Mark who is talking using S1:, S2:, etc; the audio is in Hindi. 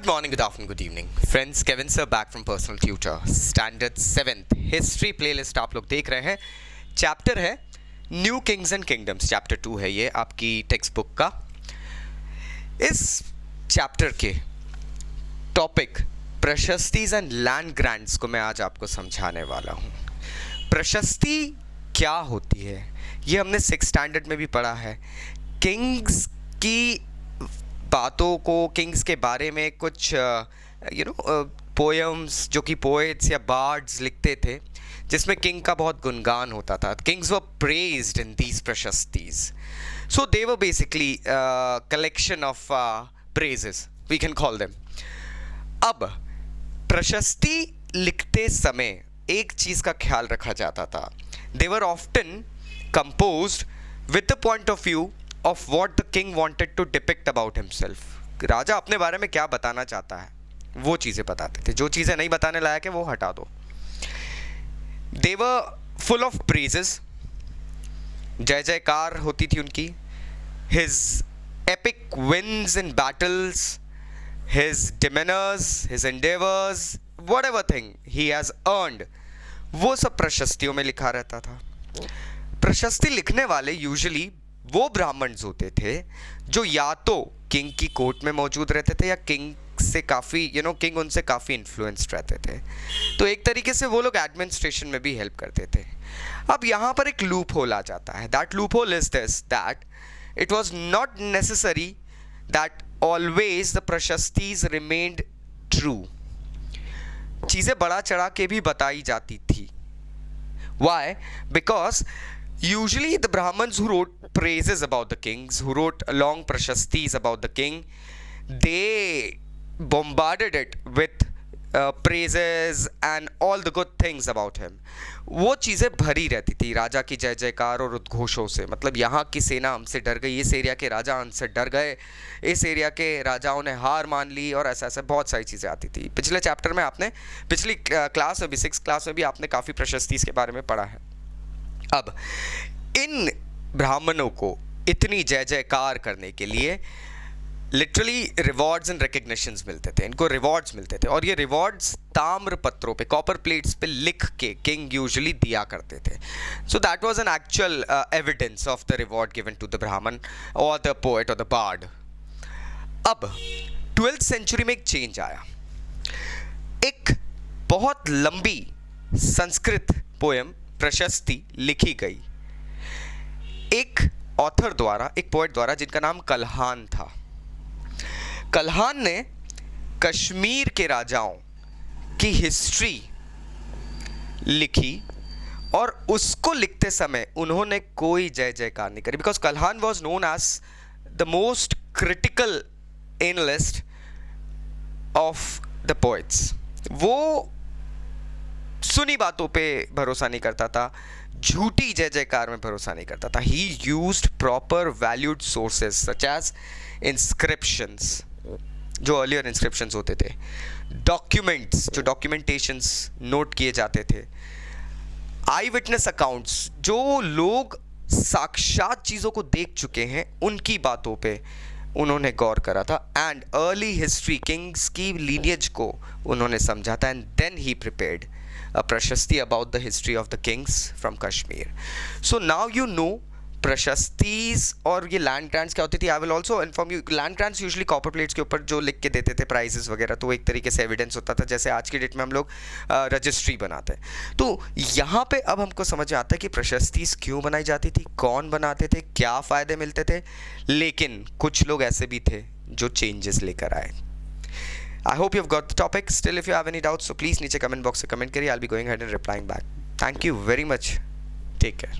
S1: Good morning, good afternoon, good evening. Friends, Kevin sir back from Personal Tutor. Standard 7th History playlist आप लोग देख रहे हैं. चैप्टर है new Kings and kingdoms. Chapter 2 है ये आपकी टेक्स्ट बुक का. इस चैप्टर के टॉपिक प्रशस्तीज एंड लैंड ग्रांट्स को मैं आज आपको समझाने वाला हूँ. प्रशस्ति क्या होती है ये हमने 6th स्टैंडर्ड में भी पढ़ा है. किंग्स की बातों को, किंग्स के बारे में कुछ पोएम्स जो कि पोएट्स या बार्ड्स लिखते थे जिसमें किंग का बहुत गुणगान होता था. Kings were praised in these prashastis. So they were basically collection of praises, we can call them. अब प्रशस्ति लिखते समय एक चीज़ का ख्याल रखा जाता था. They were often composed with the point of view of what the king wanted to depict about himself. राजा अपने बारे में क्या बताना चाहता है वो चीज़ें बताते थे. जो चीज़ें नहीं बताने लायक है वो हटा दो. They were full of praises. जय जयकार होती थी उनकी. His epic wins in battles, his demeanors, his endeavors, whatever thing he has earned, वो सब प्रशस्तियों में लिखा रहता था. प्रशस्ति लिखने वाले यूजुअली वो ब्राह्मण्स होते थे जो या तो किंग की कोर्ट में मौजूद रहते थे या किंग से काफ़ी किंग उनसे काफ़ी इन्फ्लुएंस्ड रहते थे. तो एक तरीके से वो लोग एडमिनिस्ट्रेशन में भी हेल्प करते थे. अब यहाँ पर एक लूप होल आ जाता है. That loophole is this, that it was not necessary that always the prashastis remained true. चीज़ें बढ़ा चढ़ा के भी बताई जाती थी. Why? Because usually the Brahmins who wrote praises about the kings, who wrote long prashastis about the king, they bombarded it with praises and all the good things about him. वो चीज़ें भरी रहती थी राजा की जय जयकार और उद्घोषों से. मतलब यहाँ की सेना हमसे डर गई, इस एरिया के राजा हमसे डर गए, इस एरिया के राजाओं ने हार मान ली, और ऐसा ऐसा बहुत सारी चीज़ें आती थी. पिछले चैप्टर में आपने, पिछली क्लास में भी, 6th क्लास में भी आपने काफ़ी प्रशस्ति के बारे में पढ़ा है. अब इन ब्राह्मणों को इतनी जय जयकार करने के लिए लिटरली रिवॉर्ड्स एंड रिकग्निशंस मिलते थे. इनको रिवॉर्ड्स मिलते थे और ये रिवॉर्ड्स ताम्र पत्रों पे, कॉपर प्लेट्स पे लिख के किंग यूजुअली दिया करते थे. So that was an actual evidence of the reward given to the Brahmin और द पोएट और द बार्ड. अब 12th सेंचुरी में एक चेंज आया. एक बहुत लंबी संस्कृत पोएम प्रशस्ति लिखी गई एक ऑथर द्वारा, एक पोएट द्वारा जिनका नाम कल्हान था. कल्हान ने कश्मीर के राजाओं की हिस्ट्री लिखी और उसको लिखते समय उन्होंने कोई जय जयकार नहीं करी. Because Kalhana was known as the most critical analyst of the poets. वो सुनी बातों पे भरोसा नहीं करता था, झूठी जय जयकार में भरोसा नहीं करता था. He used proper valued sources such as inscriptions, जो अर्लियर इंस्क्रिप्शंस होते थे, डॉक्यूमेंट्स, जो डॉक्यूमेंटेशंस नोट किए जाते थे, आई विटनेस अकाउंट्स, जो लोग साक्षात चीज़ों को देख चुके हैं उनकी बातों पे उन्होंने गौर करा था. एंड अर्ली हिस्ट्री, किंग्स की लीनियज को उन्होंने समझा था. And then he prepared a prashasti about the history of the kings from Kashmir. So now you know प्रशस्तीज और ये लैंड ग्रांट्स क्या होती थी. I will also inform you. Land grants usually copper plates के ऊपर जो लिख के देते थे प्राइजेस वगैरह, तो एक तरीके से एविडेंस होता था, जैसे आज की डेट में हम लोग रजिस्ट्री बनाते हैं. तो यहाँ पे अब हमको समझ आता है कि प्रशस्तीज क्यों बनाई जाती थी, कौन बनाते थे, क्या फ़ायदे मिलते थे. लेकिन कुछ लोग ऐसे भी थे जो चेंजेस लेकर आए. I hope you've got the topic. Still, if you have any doubts, so please नीचे comment box से comment करिए. I'll be going ahead and replying back. Thank you very much. Take care.